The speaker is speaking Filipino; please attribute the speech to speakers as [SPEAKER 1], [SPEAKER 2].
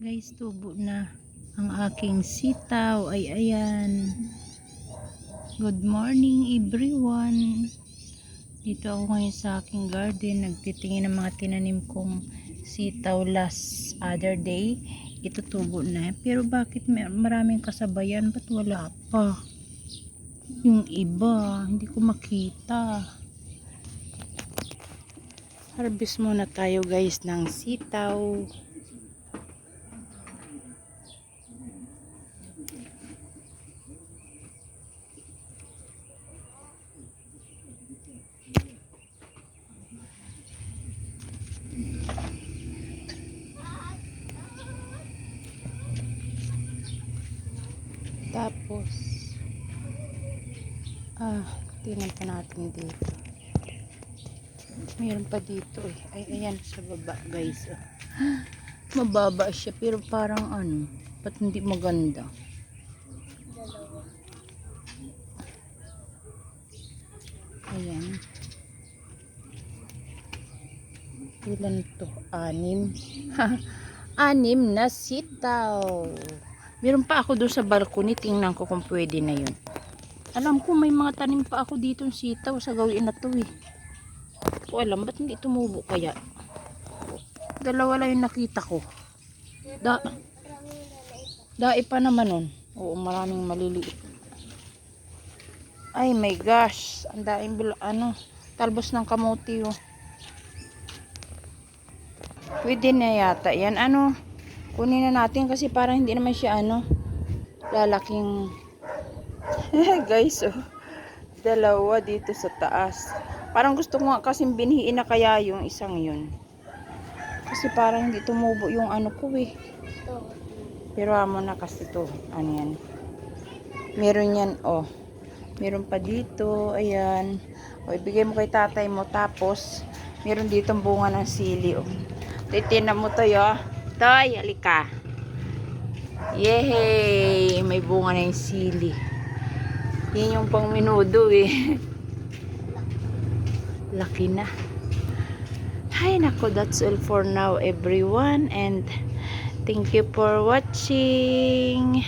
[SPEAKER 1] Guys, tubo na ang aking sitaw. Ay, ayan. Good morning everyone. Dito ako ngayon sa aking garden. Nagtitingin ng mga tinanim kong sitaw last other day. Ito tubo na. Pero bakit maraming kasabayan? Ba't wala pa? Yung iba, hindi ko makita. Harvest muna tayo guys ng sitaw. Tapos tingnan pa natin dito. Mayroon pa dito eh. Ay, ayan sa baba guys. Mababa siya pero parang ba't hindi maganda? Ayan. Ilan to? 6. 6 na sitaw. Meron pa ako doon sa balcony. Tingnan ko kung pwede na yun. Alam ko may mga tanim pa ako dito ng sitaw sa gawin na to eh. O alam, ba't hindi tumubo kaya? 2 lang yung nakita ko. Dai pa naman nun. Oo, maraming maliliit. Ay my gosh. Ang daing talbos ng kamote oh. Pwede na yata yan. Kunin na natin kasi parang hindi naman siya lalaking guys oh. 2 dito sa taas. Parang gusto ko nga kasing binhiin na kaya yung isang yun. Kasi parang hindi tumubo yung ko eh. Pero amo na kasi to. Ano yan? Meron yan oh. Meron pa dito. Ayan. O ibigay mo kay tatay mo. Tapos meron ditong bunga ng sili oh. Titignan mo to yo. Toy, halika. Yehey! May bunga na yung sili. Yan yung pang minudo eh. Laki na. Hay nako, that's all for now everyone. And thank you for watching.